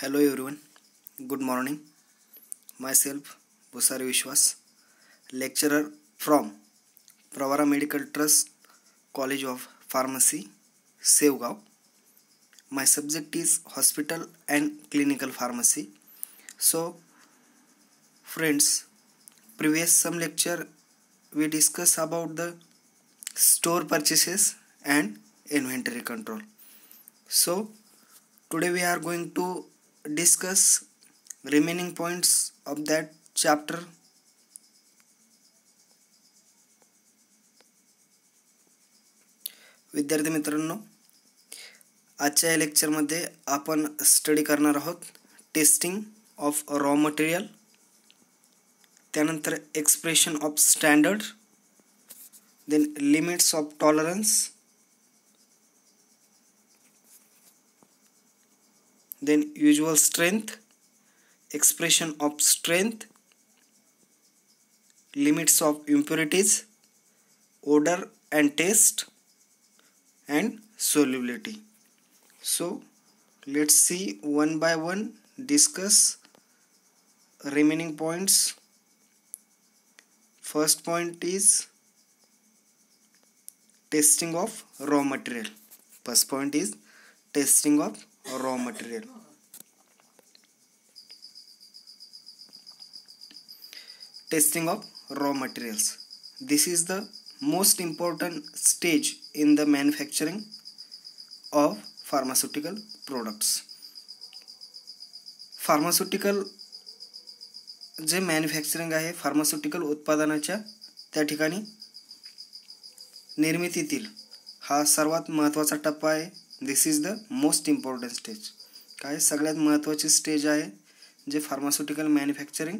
Hello everyone, good morning. Myself Bhusari Vishwas, lecturer from Pravara Medical Trust, College of Pharmacy, Sevgaon. My subject is Hospital and Clinical Pharmacy. So friends, previous some lecture we discuss about the store purchases and inventory control. So today we are going to discuss remaining points of that chapter. विद्यार्थी मित्रांनो, आजच्या लेक्चरमध्ये आपण study करणार आहोत testing of raw material, त्यानंतर expression of standard, then limits of tolerance, then usual strength, expression of strength, limits of impurities, odor and taste, and solubility. So let's see one by one, discuss remaining points. First point is testing of raw material. First point is testing of raw material. Testing of raw materials. This is the most important stage in the manufacturing of pharmaceutical products. Pharmaceutical जे manufacturing आहे, pharmaceutical उत्पादनाच्या त्या ठिकाणी निर्मितीतील हा सर्वात महत्त्वाचा टप्पा आहे. This is the most important stage. काय सगळ्यात महत्त्वाची स्टेज आहे जे फार्मास्युटिकल मॅन्युफॅक्चरिंग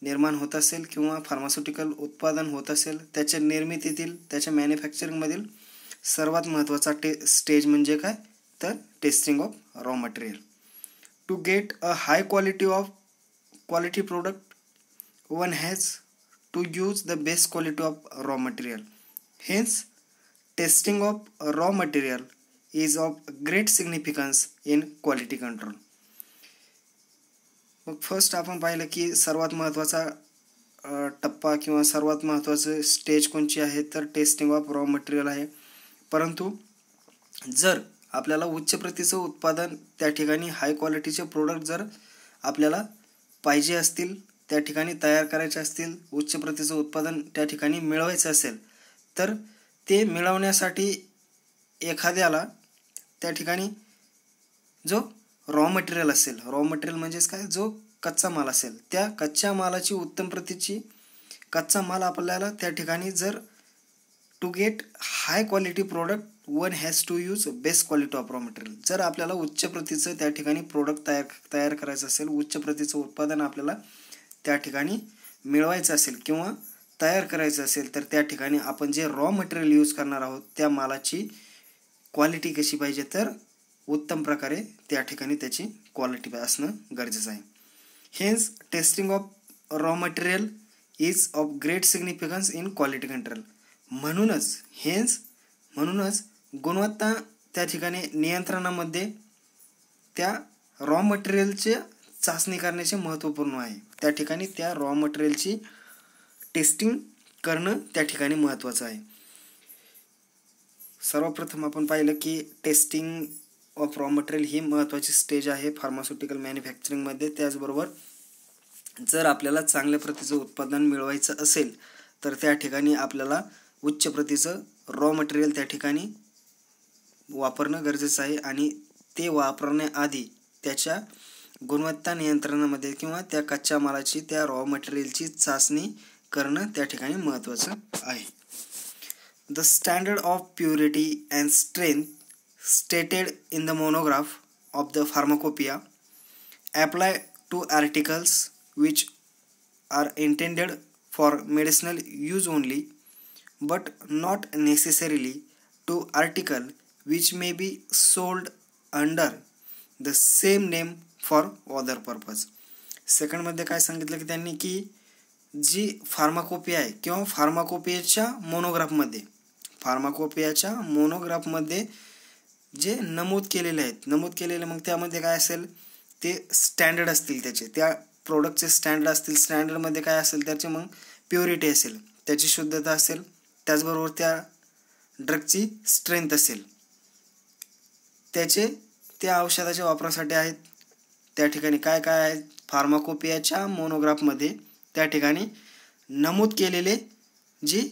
निर्माण होत असेल किंवा फार्मास्युटिकल उत्पादन होत असेल त्याच्या निर्मितीतील त्याच्या मॅन्युफॅक्चरिंगमधील सर्वात महत्त्वाचा स्टेज म्हणजे काय तर testing of raw material. To get a high quality product one has to use the best quality of raw material. Hence testing of raw material is of great significance in quality control. मग first आपण पाहिलं की सर्वात महत्त्वाचा टप्पा किंवा सर्वात महत्त्वाचं स्टेज कोणची आहे तर टेस्टिंग ऑफ रॉ मटेरियल आहे. परंतु जर आपल्याला उच्च प्रतीचं उत्पादन त्या ठिकाणी हाय क्वालिटीचे प्रोडक्ट जर आपल्याला पाहिजे असतील, त्या ठिकाणी तयार करायचे असतील, उच्च प्रतीचं उत्पादन त्या ठिकाणी मिळवायचं असेल तर ते मिळवण्यासाठी एखाद्याला त्या ठिकाणी जो रॉ मटेरियल असेल, रॉ मटेरियल म्हणजेच काय जो कच्चा माल असेल, त्या कच्च्या मालाची उत्तम प्रतीची कच्चा माल आपल्याला त्या ठिकाणी जर to get high quality product one has to use best quality of raw material. जर आपल्याला उच्च प्रतीचं त्या ठिकाणी प्रोडक्ट तयार करायचं असेल, उच्च प्रतीचं उत्पादन आपल्याला त्या ठिकाणी मिळवायचं असेल किंवा तयार करायचं असेल तर त्या ठिकाणी आपण जे रॉ मटेरियल यूज करणार आहोत त्या मालाची क्वालिटी कशी पाहिजे तर उत्तम प्रकारे त्या ठिकाणी त्याची क्वालिटी असणं गरजेचं आहे. Hence testing of raw material is of great significance in quality control. म्हणूनच गुणवत्ता त्या ठिकाणी नियंत्रणामध्ये त्या रॉ मटेरियलचे चाचणी करण्याचे महत्त्वपूर्ण आहे. त्या ठिकाणी त्या रॉ मटेरियलची टेस्टिंग करणं त्या ठिकाणी महत्त्वाचं आहे. सर्वप्रथम आपण पाहिलं की टेस्टिंग ऑफ रॉ मटेरियल ही महत्त्वाची स्टेज आहे फार्मास्युटिकल मॅन्युफॅक्चरिंगमध्ये. त्याचबरोबर जर आपल्याला चांगल्या प्रतीचं उत्पादन मिळवायचं असेल तर त्या ठिकाणी आपल्याला उच्च प्रतीचं रॉ मटेरियल त्या ठिकाणी वापरणं गरजेचं आहे आणि ते वापरण्याआधी त्याच्या गुणवत्ता नियंत्रणामध्ये किंवा त्या कच्च्या मालाची त्या रॉ मटेरियलची चाचणी करणं त्या ठिकाणी महत्त्वाचं आहे. The standard of purity and strength stated in the monograph of the pharmacopoeia apply to articles which are intended for medicinal use only, but not necessarily to article which may be sold under the same name for other purpose. Second मध्ये काय सांगितलं की त्यांनी की जी pharmacopoeia आहे किंवा फार्माकोपियाच्या मोनोग्राफमध्ये जे नमूद केलेले मग त्यामध्ये काय असेल ते स्टँडर्ड असतील, त्याचे त्या प्रोडक्टचे स्टँडर्ड असतील. स्टँडर्डमध्ये काय असेल, त्याची मग प्युरिटी असेल, त्याची शुद्धता असेल, त्याचबरोबर त्या ड्रगची स्ट्रेंथ असेल, त्याचे त्या औषधाच्या वापरासाठी आहेत. त्या ठिकाणी काय काय आहे, फार्माकोपियाच्या मोनोग्राफमध्ये त्या ठिकाणी नमूद केलेले जी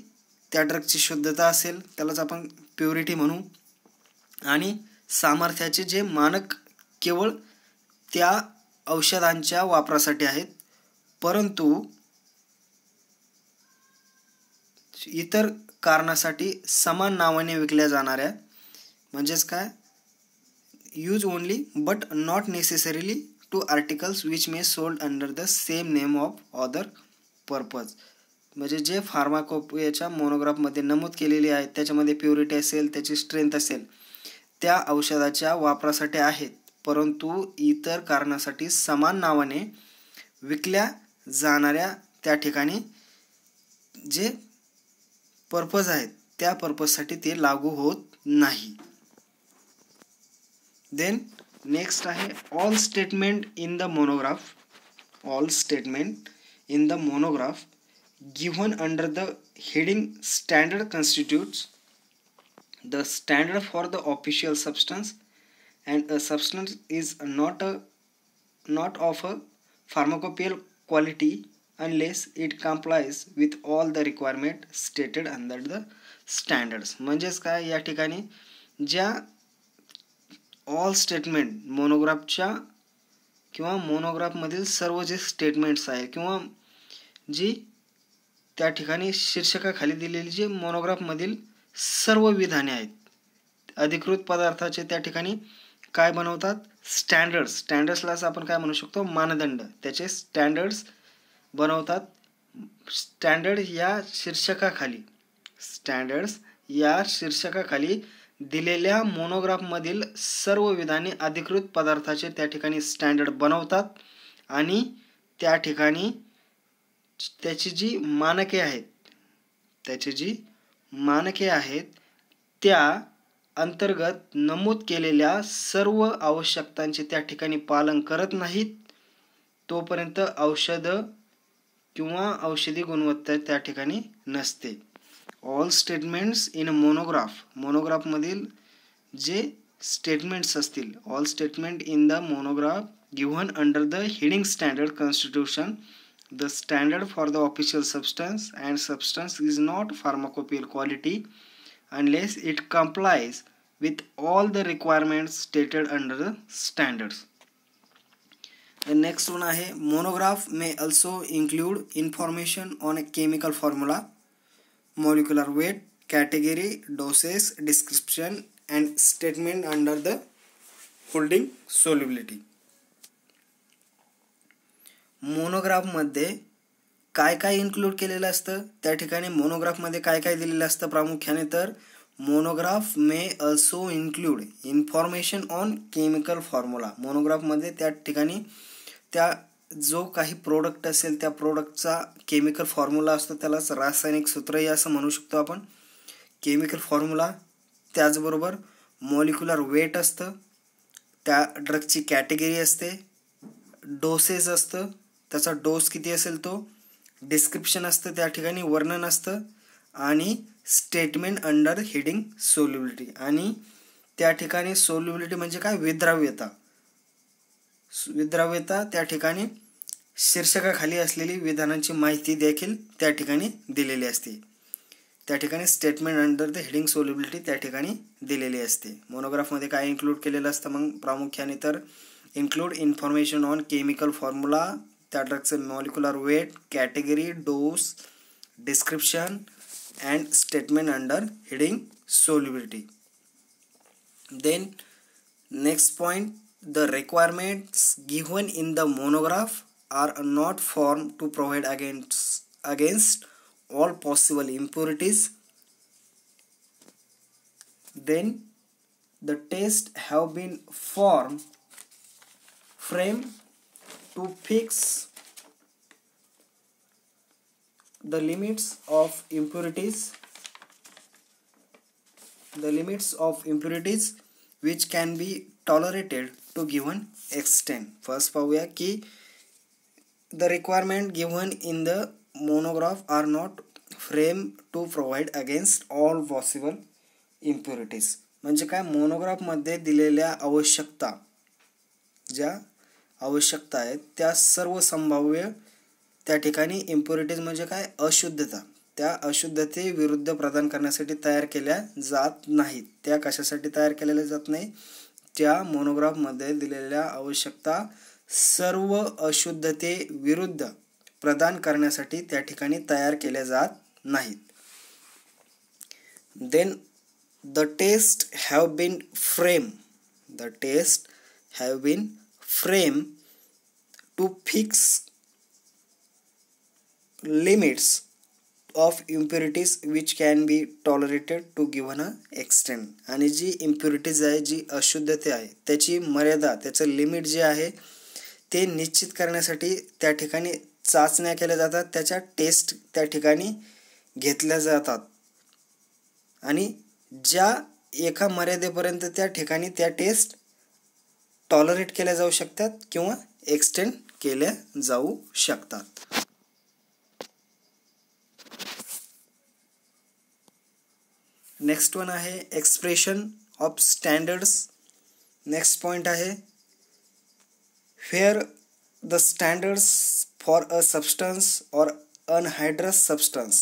त्या ड्रगची शुद्धता असेल त्यालाच आपण प्युरिटी म्हणू, आणि सामर्थ्याचे जे मानक केवळ त्या औषधांच्या वापरासाठी आहेत, परंतु इतर कारणासाठी समान नावाने विकल्या जाणाऱ्या, म्हणजेच काय, use only but not necessarily to articles which may sold under the same name of other purpose. म्हणजे जे फार्माकोपियाच्या मोनोग्राफमध्ये नमूद केलेले आहेत, त्याच्यामध्ये प्युरिटी असेल, त्याची स्ट्रेंथ असेल, त्या औषधाच्या वापरासाठी आहेत, परंतु इतर कारणासाठी समान नावाने विकल्या जाणाऱ्या त्या ठिकाणी जे पर्पज आहेत त्या पर्पजसाठी ते लागू होत नाही. देन नेक्स्ट आहे all statement in the monograph. All statement in the monograph given under the heading standard constitutes the standard for the official substance, and a substance is not of a pharmacopoeial quality unless it complies with all the requirement stated under the standards. म्हणजेच काय, या ठिकाणी ज्या all statement मोनोग्राफच्या किंवा मोनोग्राफमधील सर्व जे statements आहे किंवा जी त्या ठिकाणी शीर्षकाखाली दिलेली जी मोनोग्राफमधील सर्व विधाने आहेत, अधिकृत पदार्थाचे त्या ठिकाणी काय बनवतात, स्टँडर्ड्स. स्टँडर्ड्सलाच आपण काय म्हणू शकतो, मानदंड. त्याचे स्टँडर्ड्स बनवतात. स्टँडर्ड या शीर्षकाखाली दिलेल्या मोनोग्राफमधील सर्व विधाने अधिकृत पदार्थाचे त्या ठिकाणी स्टँडर्ड बनवतात, आणि त्या ठिकाणी त्याची जी मानके आहेत त्या अंतर्गत नमूद केलेल्या सर्व आवश्यकतांचे त्या ठिकाणी पालन करत नाहीत, तोपर्यंत औषध किंवा औषधी गुणवत्ता त्या ठिकाणी नसते. ऑल स्टेटमेंट्स इन मोनोग्राफमधील जे स्टेटमेंट्स असतील, all statement in the monograph given under the heading standard constitution the standard for the official substance and substance is not pharmacopoeial quality unless it complies with all the requirements stated under the standards. The next one आहे monograph may also include information on a chemical formula, molecular weight, category, doses, description and statement under the holding solubility. मोनोग्राफमध्ये काय काय include केलेलं असतं, त्या ठिकाणी मोनोग्राफमध्ये काय काय दिलेलं असतं प्रामुख्याने, तर monograph may also include information on chemical formula. मोनोग्राफमध्ये त्या ठिकाणी त्या जो काही प्रोडक्ट असेल त्या प्रोडक्टचा केमिकल फॉर्म्युला असतो, त्यालाच रासायनिक सूत्रही असं म्हणू शकतो आपण, केमिकल फॉर्म्युला. त्याचबरोबर मॉलिक्युलर वेट असतं, त्या ड्रगची कॅटेगरी असते, डोसेस असतं, त्याचा डोस किती असेल तो, डिस्क्रिप्शन असतं, त्या ठिकाणी वर्णन असतं, आणि स्टेटमेंट अंडर हेडिंग सोल्युबिलिटी. आणि त्या ठिकाणी सोल्युबिलिटी म्हणजे काय, विद्राव्यता. त्या ठिकाणी शीर्षकाखाली असलेली विधानांची माहिती देखील त्या ठिकाणी दिलेली असते. त्या ठिकाणी statement under the heading solubility त्या ठिकाणी दिलेली असते. मोनोग्राफमध्ये काय इन्क्लूड केलेलं असतं मग प्रामुख्याने, तर include information on chemical formula, त्या ड्रगचं molecular weight, category, dose, description and statement under heading solubility. Then next point, the requirements given in the monograph are not form to provide against all possible impurities. Then the tests have been framed to fix the limits of impurities which can be tolerated to given extent. First पाहूया की the requirement given in the monograph are not frame to provide against all possible impurities. म्हणजे काय, मोनोग्राफमध्ये दिलेल्या ज्या आवश्यकता आहेत त्या सर्व संभाव्य त्या ठिकाणी इम्प्युरिटीज म्हणजे काय, अशुद्धता, त्या अशुद्धतेविरुद्ध प्रदान करण्यासाठी तयार केल्या जात नाहीत. त्या कशासाठी तयार केलेल्या जात नाही, त्या मोनोग्राफमध्ये दिलेल्या आवश्यकता सर्व अशुद्धतेविरुद्ध प्रदान करण्यासाठी त्या ठिकाणी तयार केल्या जात नाहीत. Then the test have been frame to fix limits of impurities which can be tolerated to given a extent. आणि जी इम्प्युरिटीज आहे, जी अशुद्धते आहे, त्याची मर्यादा, त्याचं लिमिट जे आहे ते निश्चित करण्यासाठी त्या ठिकाणी चाचण्या केल्या जातात, त्याच्या टेस्ट त्या ठिकाणी घेतल्या जातात. आणि ज्या एका मर्यादेपर्यंत त्या ठिकाणी त्या टेस्ट टॉलरेट केल्या जाऊ शकतात किंवा एक्सटेंड केल्या जाऊ शकतात. नेक्स्ट वन आहे expression of standards. Next point आहे where the standards for a substance or anhydrous substance.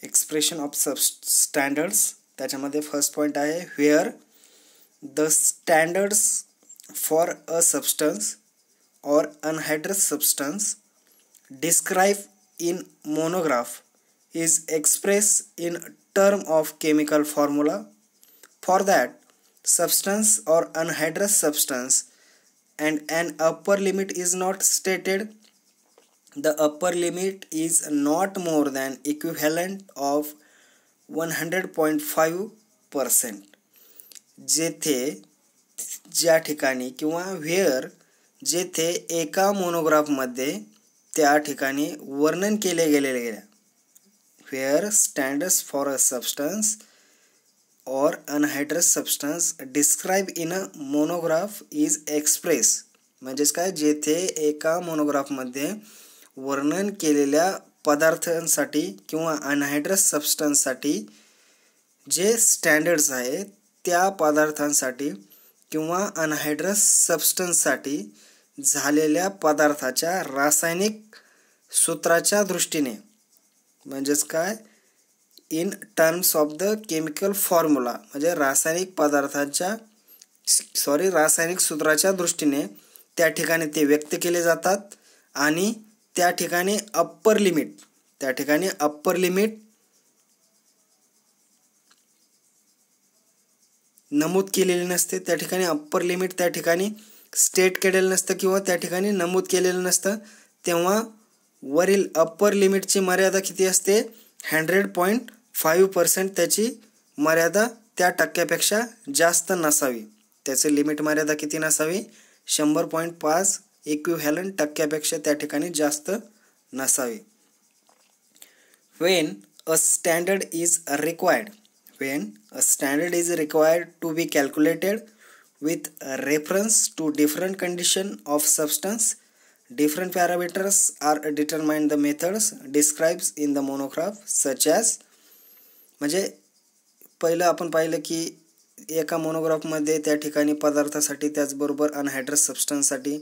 Expression of standards, त्याच्यामध्ये फर्स्ट पॉइंट आहे where the standards for a substance or anhydrous substance described in monograph is expressed in term of chemical formula for that substance or anhydrous substance and an upper limit is not stated. The upper limit is not more than equivalent of 100.5%. जेथे ज्या ठिकाणी किंवा where जेथे एका मोनोग्राफमध्ये त्या ठिकाणी वर्णन केले गेलेल्या where standards for a substance or anhydrous substance described in a monograph is expressed. म्हणजेच काय, जेथे एका मोनोग्राफमध्ये वर्णन केलेल्या पदार्थांसाठी किंवा अनहायड्रस सबस्टन्ससाठी जे स्टँडर्ड्स आहेत त्या पदार्थांसाठी किंवा अनहायड्रस सबस्टन्ससाठी झालेल्या पदार्थाच्या रासायनिक सूत्राच्या दृष्टीने, म्हणजेच काय, in terms of the chemical formula, म्हणजे रासायनिक सूत्राच्या दृष्टीने त्या ठिकाणी ते व्यक्त केले जातात. आणि त्या ठिकाणी अप्पर लिमिट नमूद केलेली नसते, त्या ठिकाणी अप्पर लिमिट त्या ठिकाणी स्टेट केलेलं नसतं किंवा त्या ठिकाणी नमूद केलेलं नसतं. तेव्हा वरील अप्पर लिमिटची मर्यादा किती असते, 100.5% त्याची मर्यादा त्या टक्क्यापेक्षा जास्त नसावी. त्याचे लिमिट मर्यादा किती नसावी, 100.5 इक्विव्हॅलंट टक्क्यापेक्षा त्या ठिकाणी जास्त नसावी. When a standard is required to be calculated with reference to different condition of substance, different parameters are determined. The methods described in the monograph such as, म्हणजे पहिलं आपण पाहिलं की एका मोनोग्राफमध्ये त्या ठिकाणी पदार्थासाठी त्याचबरोबर अनहायड्रस सबस्टन्ससाठी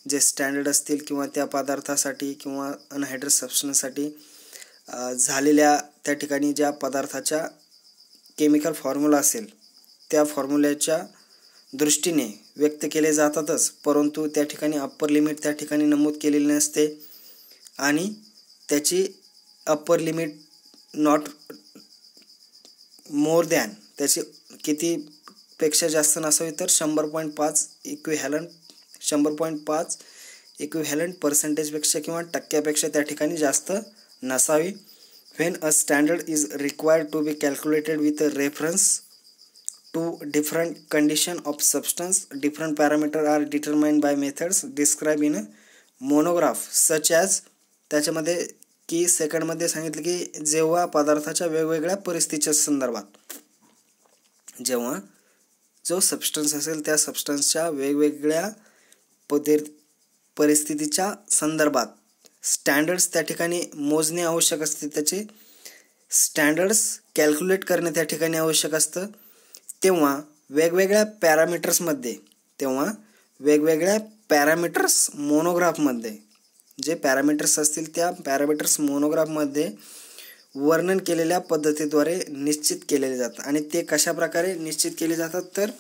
जे स्टँडर्ड असतील किंवा त्या पदार्थासाठी किंवा अनहायड्रस सबस्टन्ससाठी झालेल्या त्या ठिकाणी ज्या पदार्थाच्या केमिकल फॉर्म्युला असेल त्या फॉर्म्युल्याच्या दृष्टीने व्यक्त केले जातातच, परंतु त्या ठिकाणी अप्पर लिमिट त्या ठिकाणी नमूद केलेली नसते. आणि त्याची upper limit not more than, त्याची कितीपेक्षा जास्त नसावी तर 100.5 इक्विव्हॅलंट पर्सेंटेजपेक्षा किंवा टक्क्यापेक्षा त्या ठिकाणी जास्त नसावी. When a standard is required to be calculated with a reference to different condition of substance, different parameters are determined by methods described in a monograph such as, त्याच्यामध्ये की सेकंडमध्ये सांगितलं की जेव्हा पदार्थाच्या वेगवेगळ्या परिस्थितीच्या संदर्भात, जेव्हा जो सबस्टन्स असेल त्या सबस्टन्सच्या वेगवेगळ्या परिस्थितीच्या संदर्भात स्टँडर्ड्स त्या ठिकाणी मोजणे आवश्यक असते, त्याचे स्टँडर्ड्स कॅल्क्युलेट करणे त्या ठिकाणी आवश्यक असतं. तेव्हा वेगवेगळ्या पॅरामीटर्स मोनोग्राफमध्ये जे पॅरामीटर्स असतील त्या पॅरामीटर्स मोनोग्राफमध्ये वर्णन केलेल्या पद्धतीद्वारे निश्चित केलेले जातात. आणि ते कशाप्रकारे निश्चित केले जातात तर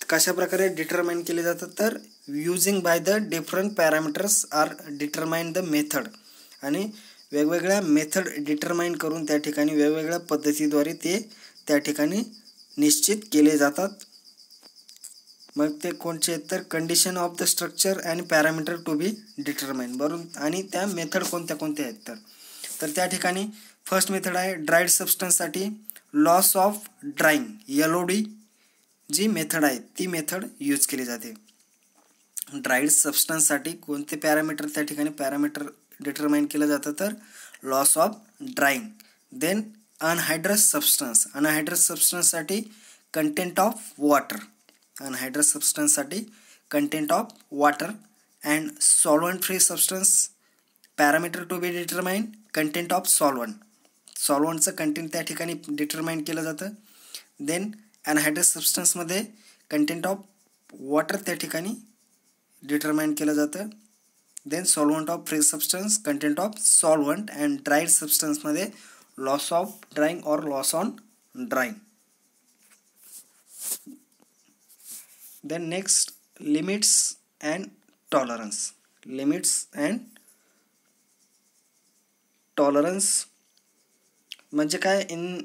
कशाप्रकारे डिटरमाइन केले जातात तर using by the different parameters are determine the method. आणि वेगवेगळ्या मेथड डिटरमाइन करून त्या ठिकाणी वेगवेगळ्या पद्धतीद्वारे ते त्या ठिकाणी निश्चित केले जातात. मग ते कोणते आहेत तर condition of the structure and parameter to be determine. बरोबर. आणि त्या मेथड कोणत्या कोणत्या आहेत तर त्या ठिकाणी फर्स्ट मेथड आहे ड्राईड सबस्टन्ससाठी लॉस ऑफ ड्राईंग, LOD जी मेथड आहे ती मेथड यूज केली जाते. ड्राईड सबस्टन्ससाठी कोणते पॅरामीटर त्या ठिकाणी पॅरामीटर डिटरमाइन केलं जातं तर loss of drying. Then anhydrous सबस्टन्ससाठी कंटेंट ऑफ वॉटर, अनहायड्रस सबस्टन्ससाठी content of water. And solvent free substance parameter to be determine content of सॉल्वंटचं कंटेंट त्या ठिकाणी डिटरमाइन केलं जातं. देन अनहायड्रस सबस्टन्समध्ये कंटेंट ऑफ वॉटर त्या ठिकाणी डिटरमाइन केलं जातं. Then solvent of free substance content of solvent. And dried सबस्टन्समध्ये loss of drying or loss on drying. Then next limits and tolerance म्हणजे काय इन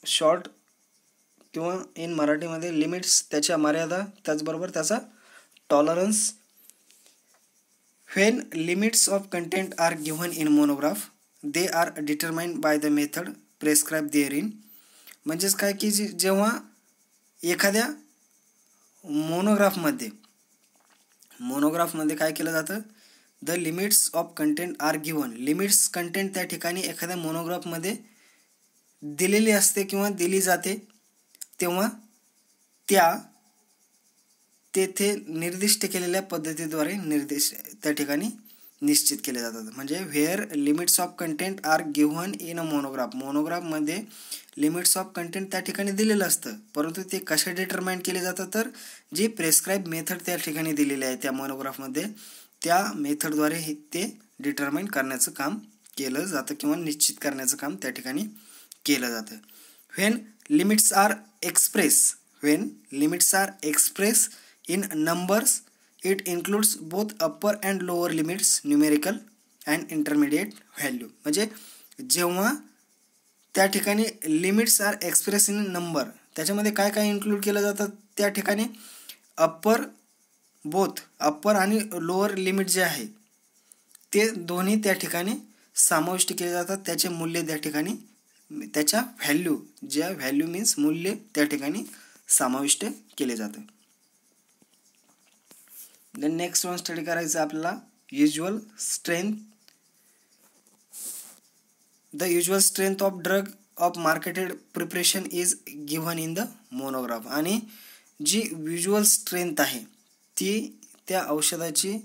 शॉर्ट किंवा इन मराठीमध्ये लिमिट्स त्याच्या मर्यादा, त्याचबरोबर त्याचा tolerance. When limits of content are given in monograph they are determined by the method prescribe there म्हणजेच काय की जेव्हा एखाद्या मोनोग्राफमध्ये काय केलं जातं the limits of content are given. Limits content त्या ठिकाणी एखाद्या मोनोग्राफमध्ये दिलेली असते किंवा दिली जाते, तेव्हा तेथे निर्दिष्ट केलेल्या पद्धतीद्वारे त्या ठिकाणी निश्चित केले जातात. म्हणजे where limits of content are given in a मोनोग्राफमध्ये लिमिट्स ऑफ कंटेंट त्या ठिकाणी दिलेलं असतं, परंतु ते कशा डिटरमाइन केले जातं तर जी प्रेस्क्राईब मेथड त्या ठिकाणी दिलेली आहे त्या मोनोग्राफमध्ये त्या मेथडद्वारे ते डिटरमाइन करण्याचं काम केलं जातं किंवा निश्चित करण्याचं काम त्या ठिकाणी केलं जातं. When limits are express in numbers it includes both upper and lower limits, numerical and intermediate value. म्हणजे जेव्हा त्या ठिकाणी limits are express in number त्याच्यामध्ये काय काय इन्क्लूड केलं जातं त्या ठिकाणी अप्पर आणि लोअर लिमिट जे आहे ते दोन्ही त्या ठिकाणी समाविष्ट केले जातात. त्याचे मूल्य त्या ठिकाणी त्याच्या व्हॅल्यू मीन्स मूल्य त्या ठिकाणी समाविष्ट केले जातं. देन नेक्स्ट वन स्टडी करायचं आपल्याला usual strength. The usual strength of drug of marketed preparation is given in the monograph. आणि जी युज्युअल स्ट्रेंथ आहे ती त्या औषधाची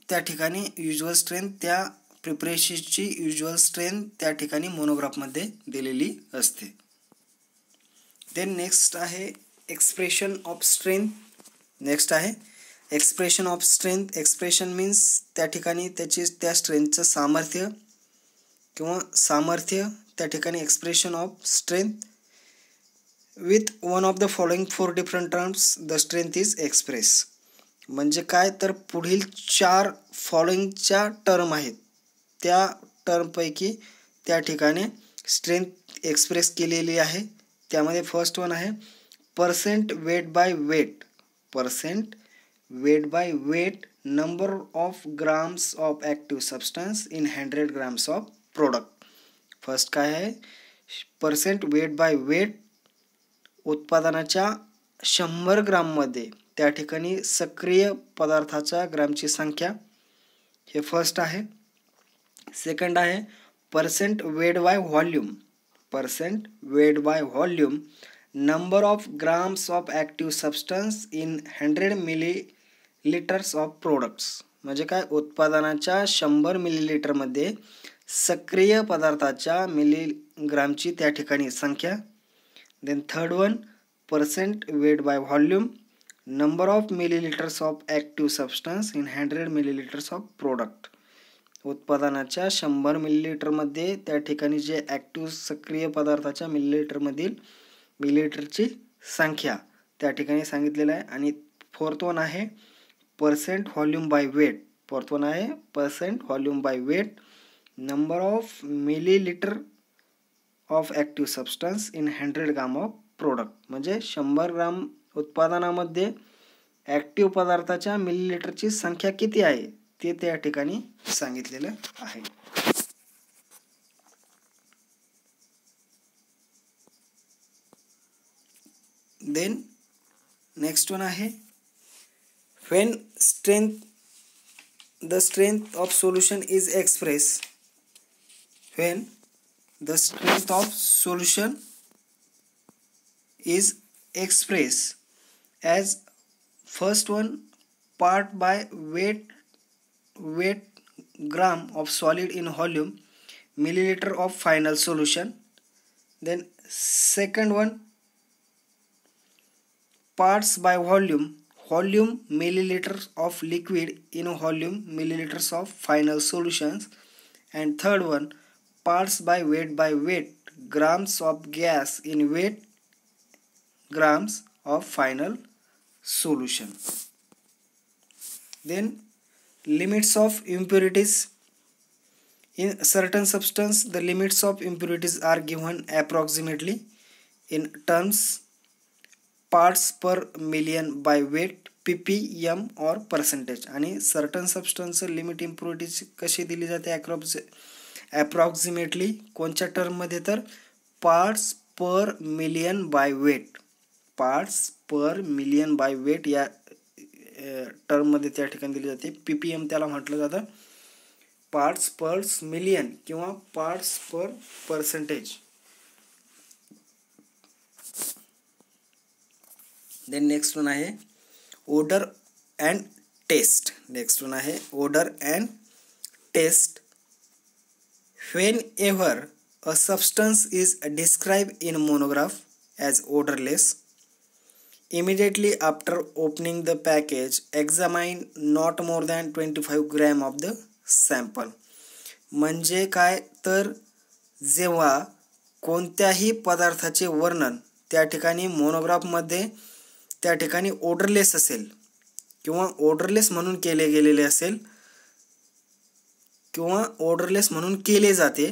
त्या ठिकाणी युज्युअल स्ट्रेंथ त्या प्रिपरेशनची युज्युअल स्ट्रेंथ त्या ठिकाणी मोनोग्राफमध्ये दिलेली असते. देन नेक्स्ट आहे expression of strength. Expression means त्या ठिकाणी त्या स्ट्रेंथचं सामर्थ्य त्या ठिकाणी expression of strength with one of the following 4 different terms the strength is express. म्हणजे काय तर पुढील 4 फॉलोइंगच्या टर्म आहेत त्या टर्मपैकी त्या ठिकाणी स्ट्रेंथ एक्सप्रेस केलेली आहे. त्यामध्ये फर्स्ट वन आहे percent weight by weight number of grams of active substance in 100 grams of product. First काय आहे पर्सेंट वेट बाय वेट उत्पादनाच्या 100 ग्राममध्ये त्या ठिकाणी सक्रिय पदार्थाच्या ग्रामची संख्या, हे फर्स्ट आहे. सेकंड आहे percent weight by volume percent weight by volume, number of grams of active substance in 100 milliliters of products. म्हणजे काय, उत्पादनाच्या 100 मिलीलिटरमध्ये सक्रिय पदार्थाच्या मिलीग्रामची त्या ठिकाणी संख्या. Then third one, percent weight by volume, number of milliliters of active substance in 100 milliliters of product. उत्पादनाच्या 100 मिलीलिटरमध्ये त्या ठिकाणी जे ॲक्टिव्ह सक्रिय पदार्थाच्या मिलीलिटरची संख्या त्या ठिकाणी सांगितलेलं आहे. आणि फोर्थ वन आहे percent volume by weight. Fourth one आहे percent volume by weight, number of millilitre of active substance in 100 gram of product. म्हणजे 100 ग्राम उत्पादनामध्ये ॲक्टिव्ह पदार्थाच्या मिलीलिटरची संख्या किती आहे ते त्या ठिकाणी सांगितलेलं आहे. देन नेक्स्ट वन आहे when the strength of solution is expressed. When the strength of solution is expressed as first one part by weight gram of solid in volume, milliliter of final solution. Then second one parts by volume milliliters of liquid in volume, milliliters of final solutions. And third one parts by weight grams of gas in weight grams of final solution. Then limits of impurities. In certain substance the limits of impurities are given approximately in terms parts per million by weight, ppm or percentage. आणि certain substance limit impurities कशी दिली जाते approximately कोणत्या टर्ममध्ये, तर parts per million by weight. Parts per million by weight या टर्ममध्ये त्या ठिकाणी दिली जाते. ppm त्याला म्हटलं जातं पार्ट्स पर मिलियन किंवा parts per percentage. Then next one आहे odour and taste. Next one आहे odour and taste. Whenever a substance is describe in monograph as odourless, immediately after opening the package examine not more than 25 gram of the sample. म्हणजे काय, तर जेव्हा कोणत्याही पदार्थाचे वर्णन त्या ठिकाणी मोनोग्राफमध्ये त्या ठिकाणी ओडरलेस असेल किंवा ओडरलेस म्हणून केले गेलेले असेल किंवा ओडरलेस म्हणून केले जाते,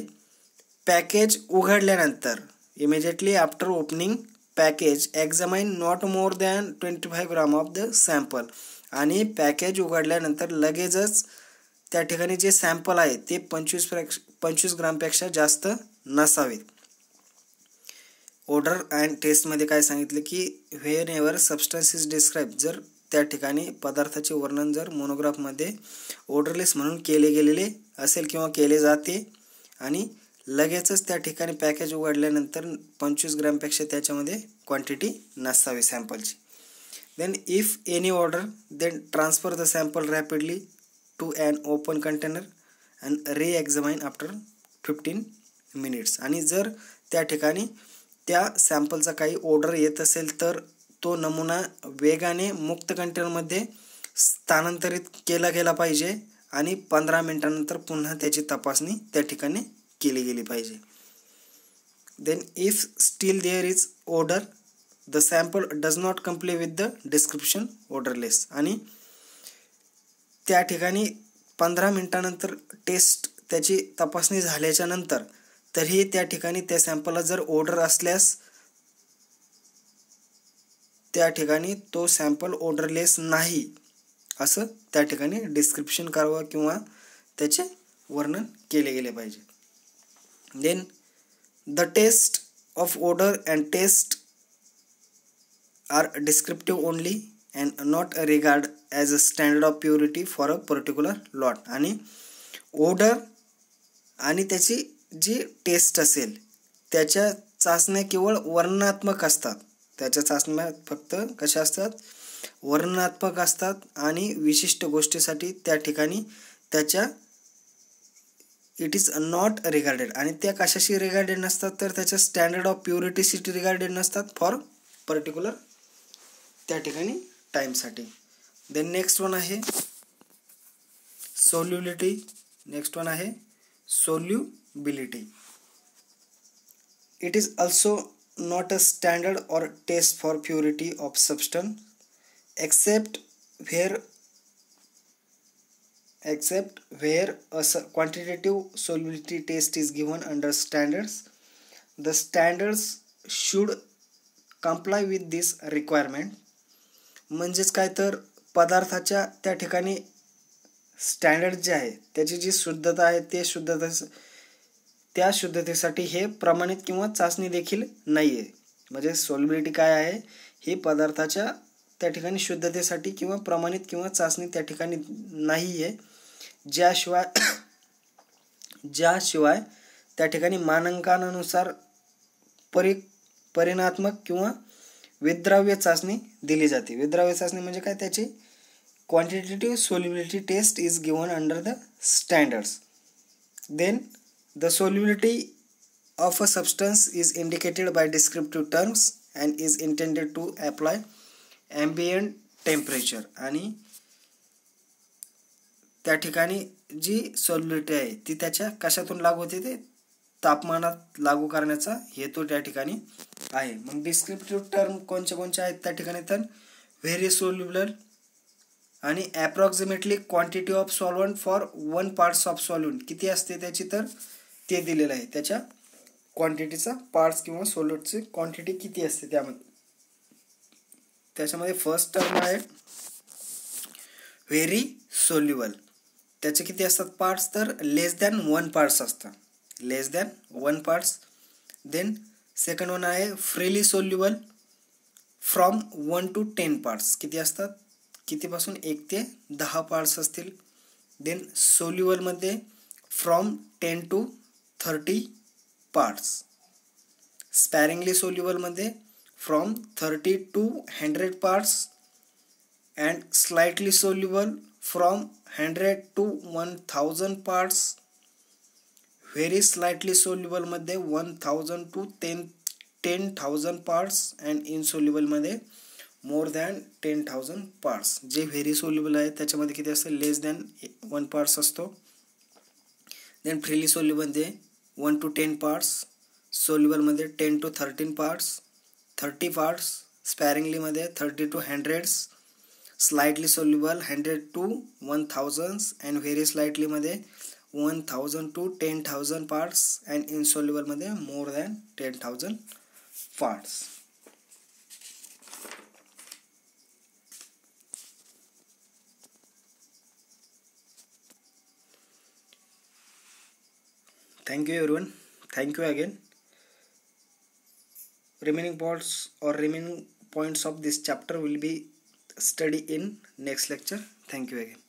पॅकेज उघडल्यानंतर immediately after opening package examine not more than 25 gram of the sample. आणि पॅकेज उघडल्यानंतर लगेचच त्या ठिकाणी जे सॅम्पल आहे ते 25 ग्रामपेक्षा जास्त नसावेत. ओडर अँड टेस्टमध्ये काय सांगितलं की when ever substance is describe, जर त्या ठिकाणी पदार्थाचे वर्णन जर मोनोग्राफमध्ये ओडरलेस म्हणून केले गेलेले असेल किंवा केले जाते आणि लगेचच त्या ठिकाणी पॅकेज उघडल्यानंतर 25 ग्रॅमपेक्षा त्याच्यामध्ये क्वांटिटी नसावी सॅम्पलची. Then if any order then transfer the sample rapidly to an open container and re-examine after 15 minutes. आणि जर त्या ठिकाणी त्या सॅम्पलचा काही ऑर्डर येत असेल तर तो नमुना वेगाने मुक्त कंटेनरमध्ये स्थानांतरित केला गेला पाहिजे आणि 15 मिनिटांनंतर पुन्हा त्याची तपासणी त्या ठिकाणी केली गेली पाहिजे. Then if still there is odour the sample does not comply with the description odourless. आणि त्या ठिकाणी 15 मिनिटांनंतर टेस्ट त्याची तपासणी झाल्याच्या नंतर तरीही त्या ठिकाणी त्या सॅम्पलला जर ऑर्डर असल्यास त्या ठिकाणी तो सॅम्पल ऑर्डरलेस नाही असं त्या ठिकाणी डिस्क्रिप्शन करावं किंवा त्याचे वर्णन केले गेले पाहिजे. Then the test of odour and test are descriptive only and not regard as a standard of purity for a particular lot. आणि ऑर्डर आणि त्याची जी टेस्ट असेल त्याच्या चाचण्या केवळ वर्णनात्मक असतात. त्याच्या चाचण्या फक्त कशा असतात, वर्णनात्मक असतात आणि विशिष्ट गोष्टीसाठी त्या ठिकाणी त्याच्या इट इज नॉट रिगार्डेड, आणि त्या कशाशी रिगार्डेड नसतात तर त्याच्या स्टँडर्ड ऑफ प्युरिटीशी रिगार्डेड नसतात फॉर पर्टिक्युलर त्या ठिकाणी टाईमसाठी. देन नेक्स्ट वन आहे सोल्युबिलिटी. नेक्स्ट वन आहे solubility. It is also not a standard or test for purity of substance except where a quantitative solubility test is given under standards. The standards should comply with this requirement. म्हणजेच काय तर पदार्थाच्या त्या ठिकाणी standard जे आहे त्याची जी शुद्धता आहे ते त्या शुद्धतेसाठी हे प्रमाणित किंवा चाचणी देखील नाही आहे. म्हणजे सोल्युबिलिटी काय आहे, ही पदार्थाच्या त्या ठिकाणी शुद्धतेसाठी किंवा प्रमाणित किंवा चाचणी त्या ठिकाणी नाही आहे, ज्याशिवाय त्या ठिकाणी मानकांनुसार परिणात्मक किंवा विद्राव्य चाचणी दिली जाते. विद्राव्य चाचणी म्हणजे काय, त्याची quantitative solubility test is given under the standards. Then the solubility of a substance is indicated by descriptive terms and is intended to apply ambient temperature. आणि त्या ठिकाणी जी सॉल्युबिलिटी आहे ती त्याच्या कशातून लागू होते, ते तापमानात लागू करण्याचा हेतू त्या ठिकाणी आहे. मग डिस्क्रिप्टिव्ह टर्म कोणचे आहेत त्या ठिकाणी, तर व्हेरी सोल्युबल आणि approximately quantity of solvent for 1 parts of solvent किती असते त्याची, तर ते दिलेलं आहे. त्याच्या क्वांटिटीचा पार्ट्स किंवा सोल्युटची क्वांटिटी किती असते त्याच्यामध्ये फर्स्ट टर्म आहे व्हेरी सोल्युबल. त्याचे किती असतात पार्ट्स, तर लेस दॅन 1 पार्ट्स असतात, less than 1 parts. Then second one आहे freely soluble from 1 to 10 parts. किती असतात, कितीपासून 1 ते 10 पार्ट्स असतील. देन सोल्युबलमध्ये फ्रॉम 10 to 30 पार्ट्स. स्पॅरिंगली सोल्युबलमध्ये from 30 to 100 parts and slightly soluble from 100 to 1000 parts. Very slightly सोल्युबलमध्ये 1000 to 10,000 पार्ट्स अँड इनसोल्युबलमध्ये मोर दॅन 10,000 पार्ट्स. जे व्हेरी सोल्युबल आहे त्याच्यामध्ये किती असतं, लेस दॅन 1 पार्ट्स असतो. देन फ्रीली सोल्युबलमध्ये 1 to 10 पार्ट्स, सोल्युबलमध्ये 10 to 13 पार्ट्स, 30 पार्ट्स, स्पॅरिंगलीमध्ये 30 to 100, slightly soluble 100 to 1000 and very स्लाइटलीमध्ये 1000 to 10,000 पार्ट्स अँड इनसोल्युबलमध्ये more than 10,000 parts. Thank you everyone. Thank you again. Remaining parts or remaining points of this chapter will be studied in next lecture. Thank you again.